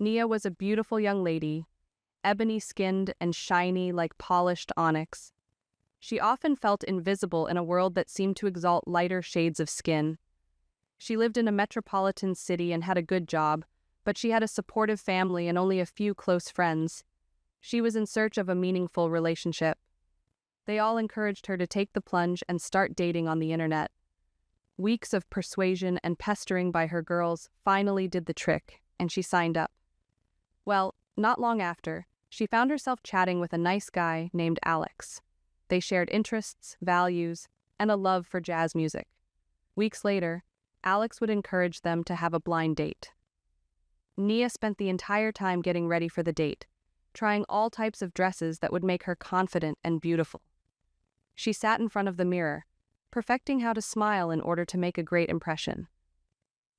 Nia was a beautiful young lady, ebony-skinned and shiny like polished onyx. She often felt invisible in a world that seemed to exalt lighter shades of skin. She lived in a metropolitan city and had a good job, but she had a supportive family and only a few close friends. She was in search of a meaningful relationship. They all encouraged her to take the plunge and start dating on the internet. Weeks of persuasion and pestering by her girls finally did the trick, and she signed up. Well, not long after, she found herself chatting with a nice guy named Alex. They shared interests, values, and a love for jazz music. Weeks later, Alex would encourage them to have a blind date. Nia spent the entire time getting ready for the date, trying all types of dresses that would make her confident and beautiful. She sat in front of the mirror, perfecting how to smile in order to make a great impression.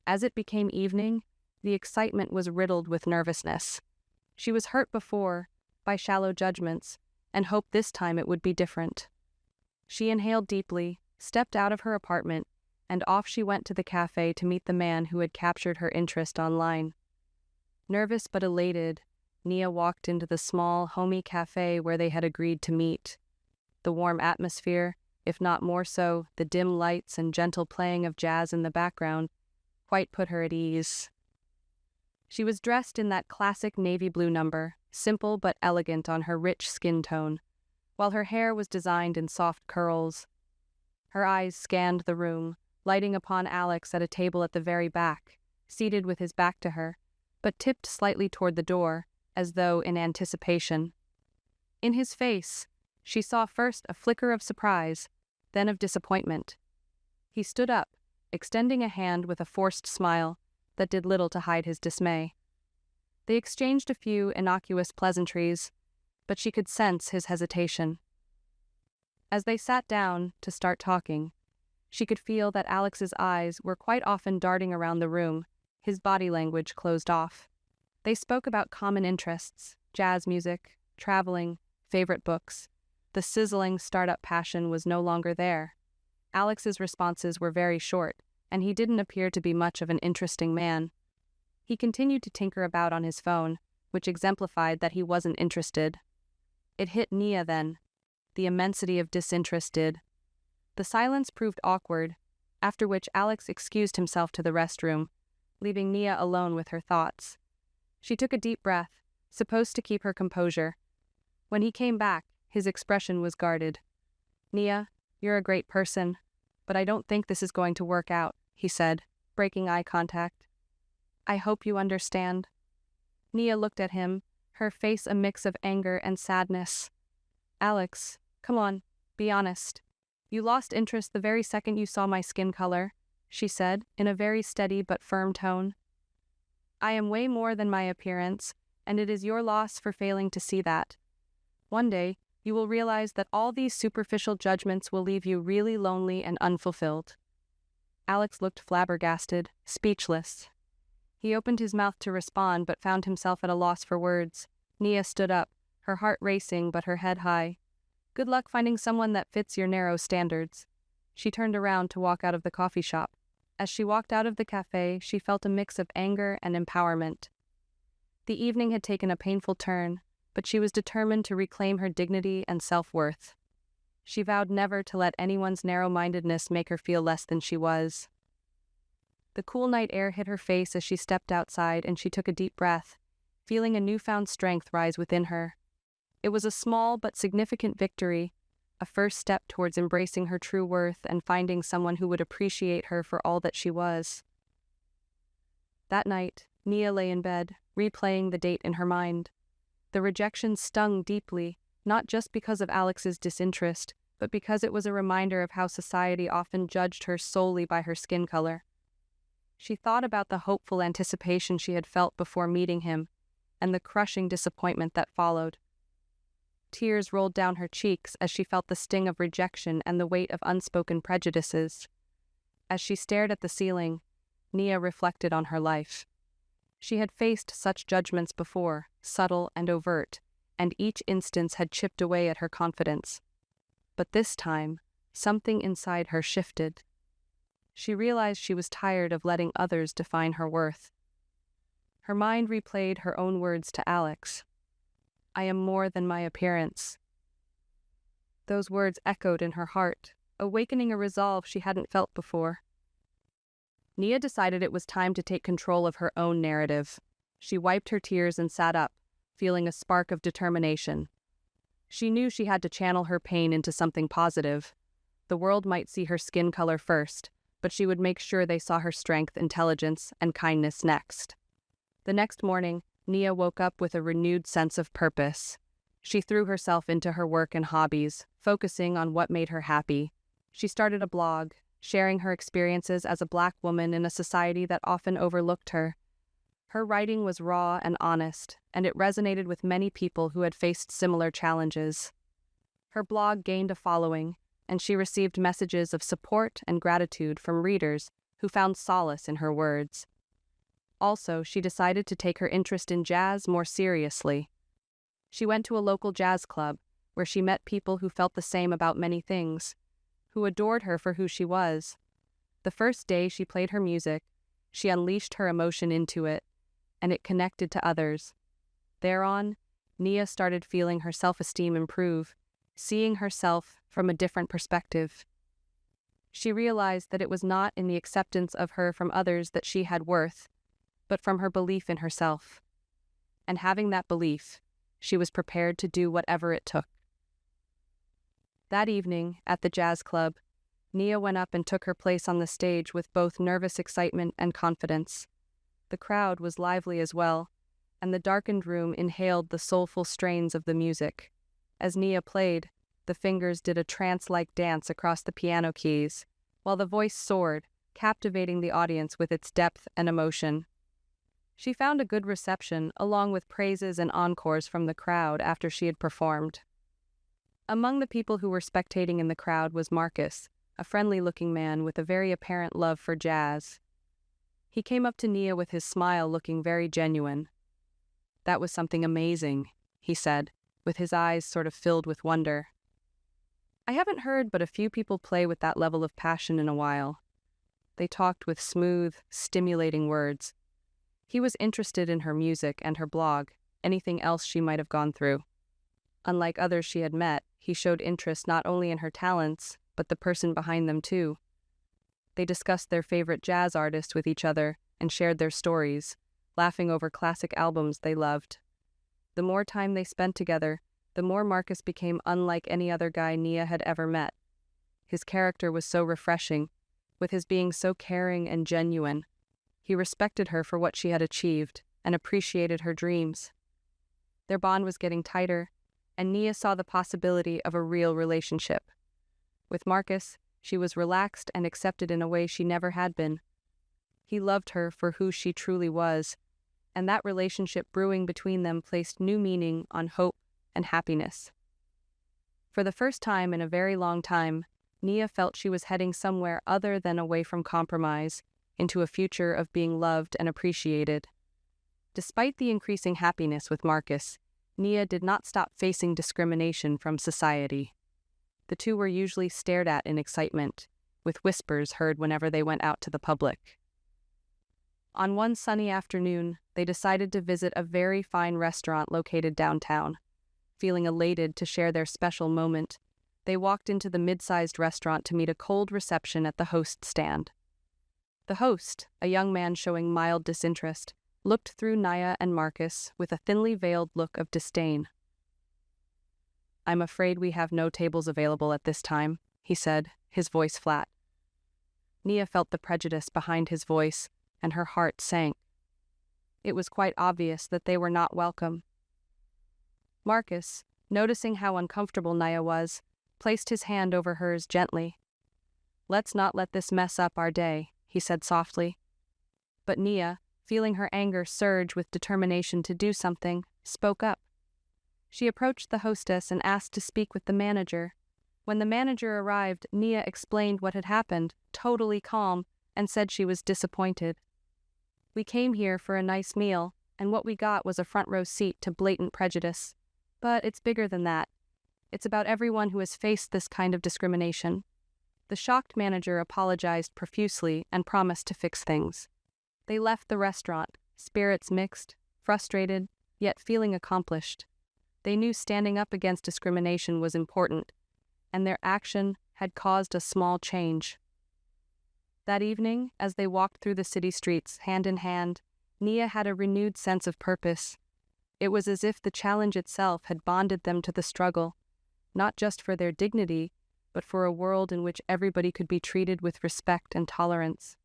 As it became evening, the excitement was riddled with nervousness. She was hurt before by shallow judgments and hoped this time it would be different. She inhaled deeply, stepped out of her apartment, and off she went to the cafe to meet the man who had captured her interest online. Nervous but elated, Nia walked into the small, homey cafe where they had agreed to meet. The warm atmosphere, if not more so, the dim lights and gentle playing of jazz in the background, quite put her at ease. She was dressed in that classic navy blue number, simple but elegant on her rich skin tone, while her hair was designed in soft curls. Her eyes scanned the room, lighting upon Alex at a table at the very back, seated with his back to her, but tipped slightly toward the door, as though in anticipation. In his face, she saw first a flicker of surprise, then of disappointment. He stood up, extending a hand with a forced smile that did little to hide his dismay. They exchanged a few innocuous pleasantries, but she could sense his hesitation. As they sat down to start talking, she could feel that Alex's eyes were quite often darting around the room, his body language closed off. They spoke about common interests, jazz music, traveling, favorite books. The sizzling startup passion was no longer there. Alex's responses were very short, and he didn't appear to be much of an interesting man. He continued to tinker about on his phone, which exemplified that he wasn't interested. It hit Nia then. The immensity of disinterest did. The silence proved awkward, after which Alex excused himself to the restroom, leaving Nia alone with her thoughts. She took a deep breath, supposed to keep her composure. When he came back, his expression was guarded. "Nia, you're a great person, but I don't think this is going to work out," he said, breaking eye contact. "I hope you understand." Nia looked at him, her face a mix of anger and sadness. "Alex, come on, be honest. You lost interest the very second you saw my skin color," she said, in a very steady but firm tone. "I am way more than my appearance, and it is your loss for failing to see that. One day, you will realize that all these superficial judgments will leave you really lonely and unfulfilled." Alex looked flabbergasted, speechless. He opened his mouth to respond but found himself at a loss for words. Nia stood up, her heart racing but her head high. "Good luck finding someone that fits your narrow standards." She turned around to walk out of the coffee shop. As she walked out of the cafe, she felt a mix of anger and empowerment. The evening had taken a painful turn, but she was determined to reclaim her dignity and self-worth. She vowed never to let anyone's narrow-mindedness make her feel less than she was. The cool night air hit her face as she stepped outside, and she took a deep breath, feeling a newfound strength rise within her. It was a small but significant victory, a first step towards embracing her true worth and finding someone who would appreciate her for all that she was. That night, Nia lay in bed, replaying the date in her mind. The rejection stung deeply, not just because of Alex's disinterest, but because it was a reminder of how society often judged her solely by her skin color. She thought about the hopeful anticipation she had felt before meeting him, and the crushing disappointment that followed. Tears rolled down her cheeks as she felt the sting of rejection and the weight of unspoken prejudices. As she stared at the ceiling, Nia reflected on her life. She had faced such judgments before, subtle and overt, and each instance had chipped away at her confidence. But this time, something inside her shifted. She realized she was tired of letting others define her worth. Her mind replayed her own words to Alex. "I am more than my appearance." Those words echoed in her heart, awakening a resolve she hadn't felt before. Nia decided it was time to take control of her own narrative. She wiped her tears and sat up, feeling a spark of determination. She knew she had to channel her pain into something positive. The world might see her skin color first, but she would make sure they saw her strength, intelligence, and kindness next. The next morning, Nia woke up with a renewed sense of purpose. She threw herself into her work and hobbies, focusing on what made her happy. She started a blog, sharing her experiences as a Black woman in a society that often overlooked her. Her writing was raw and honest, and it resonated with many people who had faced similar challenges. Her blog gained a following, and she received messages of support and gratitude from readers who found solace in her words. Also, she decided to take her interest in jazz more seriously. She went to a local jazz club, where she met people who felt the same about many things, who adored her for who she was. The first day she played her music, she unleashed her emotion into it, and it connected to others. Thereon, Nia started feeling her self-esteem improve, seeing herself from a different perspective. She realized that it was not in the acceptance of her from others that she had worth, but from her belief in herself. And having that belief, she was prepared to do whatever it took. That evening, at the jazz club, Nia went up and took her place on the stage with both nervous excitement and confidence. The crowd was lively as well, and the darkened room inhaled the soulful strains of the music. As Nia played, the fingers did a trance-like dance across the piano keys, while the voice soared, captivating the audience with its depth and emotion. She found a good reception, along with praises and encores from the crowd after she had performed. Among the people who were spectating in the crowd was Marcus, a friendly-looking man with a very apparent love for jazz. He came up to Nia with his smile looking very genuine. "That was something amazing," he said, with his eyes sort of filled with wonder. "I haven't heard but a few people play with that level of passion in a while." They talked with smooth, stimulating words. He was interested in her music and her blog, anything else she might have gone through. Unlike others she had met, he showed interest not only in her talents, but the person behind them too. They discussed their favorite jazz artist with each other and shared their stories, laughing over classic albums they loved. The more time they spent together, the more Marcus became unlike any other guy Nia had ever met. His character was so refreshing, with his being so caring and genuine. He respected her for what she had achieved and appreciated her dreams. Their bond was getting tighter, and Nia saw the possibility of a real relationship. With Marcus, she was relaxed and accepted in a way she never had been. He loved her for who she truly was, and that relationship brewing between them placed new meaning on hope and happiness. For the first time in a very long time, Nia felt she was heading somewhere other than away from compromise, into a future of being loved and appreciated. Despite the increasing happiness with Marcus, Nia did not stop facing discrimination from society. The two were usually stared at in excitement, with whispers heard whenever they went out to the public. On one sunny afternoon, they decided to visit a very fine restaurant located downtown. Feeling elated to share their special moment, they walked into the mid-sized restaurant to meet a cold reception at the host stand. The host, a young man showing mild disinterest, looked through Nia and Marcus with a thinly veiled look of disdain. "I'm afraid we have no tables available at this time," he said, his voice flat. Nia felt the prejudice behind his voice, and her heart sank. It was quite obvious that they were not welcome. Marcus, noticing how uncomfortable Nia was, placed his hand over hers gently. "Let's not let this mess up our day," he said softly. But Nia, feeling her anger surge with determination to do something, spoke up. She approached the hostess and asked to speak with the manager. When the manager arrived, Nia explained what had happened, totally calm, and said she was disappointed. "We came here for a nice meal, and what we got was a front-row seat to blatant prejudice. But it's bigger than that. It's about everyone who has faced this kind of discrimination." The shocked manager apologized profusely and promised to fix things. They left the restaurant, spirits mixed, frustrated, yet feeling accomplished. They knew standing up against discrimination was important, and their action had caused a small change. That evening, as they walked through the city streets hand in hand, Nia had a renewed sense of purpose. It was as if the challenge itself had bonded them to the struggle, not just for their dignity, but for a world in which everybody could be treated with respect and tolerance.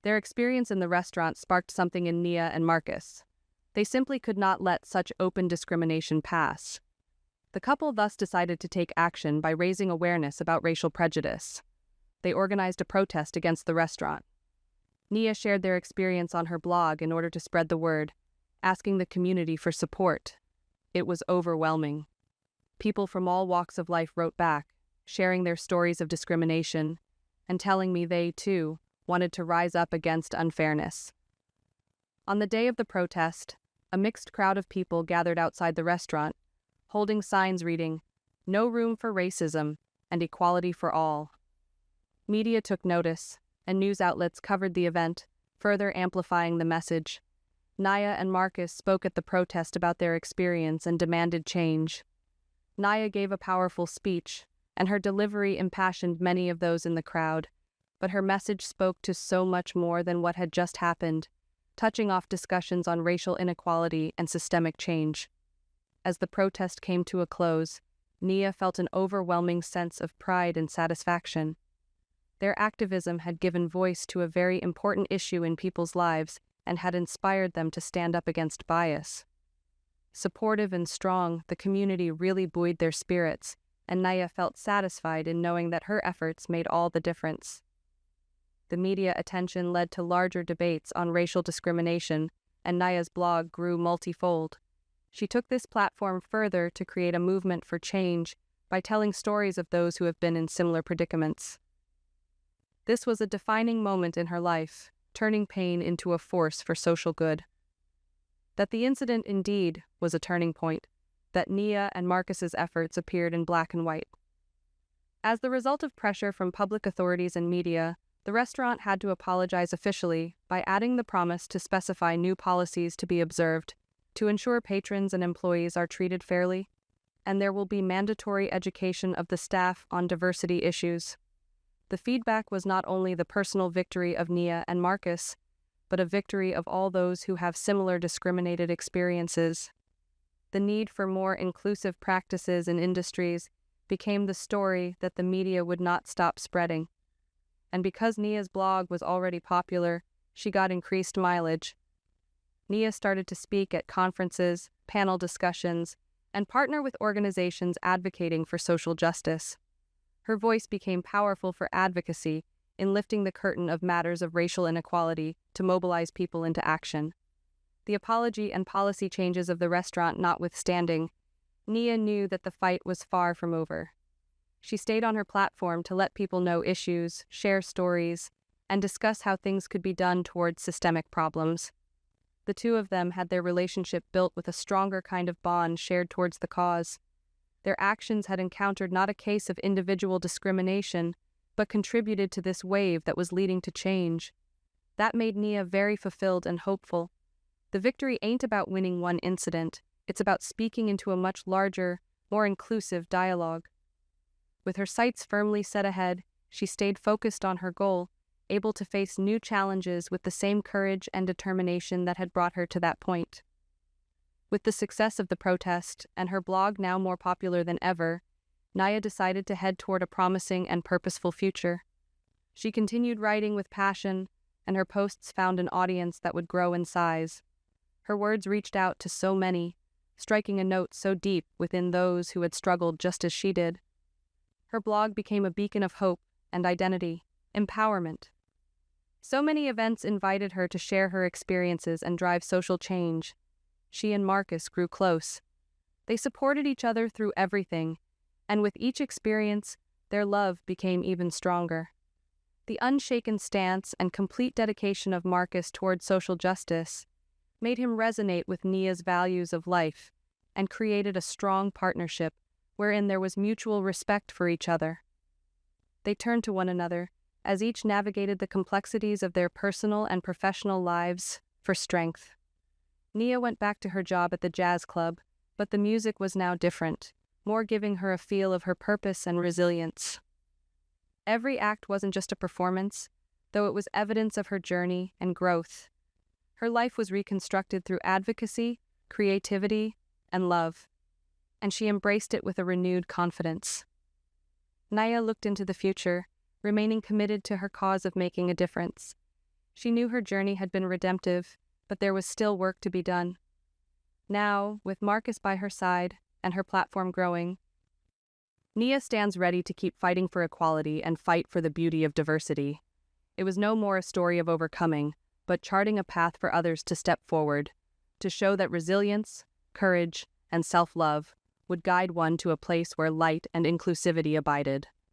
Their experience in the restaurant sparked something in Nia and Marcus. They simply could not let such open discrimination pass. The couple thus decided to take action by raising awareness about racial prejudice. They organized a protest against the restaurant. Nia shared their experience on her blog in order to spread the word, asking the community for support. It was overwhelming. People from all walks of life wrote back, sharing their stories of discrimination, and telling me they, too, wanted to rise up against unfairness. On the day of the protest, a mixed crowd of people gathered outside the restaurant, holding signs reading, "No room for racism and equality for all." Media took notice, and news outlets covered the event, further amplifying the message. Nia and Marcus spoke at the protest about their experience and demanded change. Nia gave a powerful speech, and her delivery impassioned many of those in the crowd, but her message spoke to so much more than what had just happened, touching off discussions on racial inequality and systemic change. As the protest came to a close, Nia felt an overwhelming sense of pride and satisfaction. Their activism had given voice to a very important issue in people's lives and had inspired them to stand up against bias. Supportive and strong, the community really buoyed their spirits, and Nia felt satisfied in knowing that her efforts made all the difference. The media attention led to larger debates on racial discrimination, and Nia's blog grew multifold. She took this platform further to create a movement for change by telling stories of those who have been in similar predicaments. This was a defining moment in her life, turning pain into a force for social good. That the incident indeed was a turning point, that Nia and Marcus's efforts appeared in black and white. As the result of pressure from public authorities and media, the restaurant had to apologize officially by adding the promise to specify new policies to be observed, to ensure patrons and employees are treated fairly, and there will be mandatory education of the staff on diversity issues. The feedback was not only the personal victory of Nia and Marcus, but a victory of all those who have similar discriminated experiences. The need for more inclusive practices in industries became the story that the media would not stop spreading. And because Nia's blog was already popular, she got increased mileage. Nia started to speak at conferences, panel discussions, and partner with organizations advocating for social justice. Her voice became powerful for advocacy in lifting the curtain of matters of racial inequality to mobilize people into action. The apology and policy changes of the restaurant notwithstanding, Nia knew that the fight was far from over. She stayed on her platform to let people know issues, share stories, and discuss how things could be done towards systemic problems. The two of them had their relationship built with a stronger kind of bond shared towards the cause. Their actions had encountered not a case of individual discrimination, but contributed to this wave that was leading to change. That made Nia very fulfilled and hopeful. The victory ain't about winning one incident, it's about speaking into a much larger, more inclusive dialogue. With her sights firmly set ahead, she stayed focused on her goal, able to face new challenges with the same courage and determination that had brought her to that point. With the success of the protest, and her blog now more popular than ever, Nia decided to head toward a promising and purposeful future. She continued writing with passion, and her posts found an audience that would grow in size. Her words reached out to so many, striking a note so deep within those who had struggled just as she did. Her blog became a beacon of hope and identity, empowerment. So many events invited her to share her experiences and drive social change. She and Marcus grew close. They supported each other through everything, and with each experience, their love became even stronger. The unshaken stance and complete dedication of Marcus toward social justice made him resonate with Nia's values of life and created a strong partnership wherein there was mutual respect for each other. They turned to one another as each navigated the complexities of their personal and professional lives for strength. Nia went back to her job at the jazz club, but the music was now different, more giving her a feel of her purpose and resilience. Every act wasn't just a performance, though it was evidence of her journey and growth. Her life was reconstructed through advocacy, creativity, and love, and she embraced it with a renewed confidence. Nia looked into the future, remaining committed to her cause of making a difference. She knew her journey had been redemptive, but there was still work to be done. Now, with Marcus by her side and her platform growing, Nia stands ready to keep fighting for equality and fight for the beauty of diversity. It was no more a story of overcoming, but charting a path for others to step forward, to show that resilience, courage, and self-love would guide one to a place where light and inclusivity abided.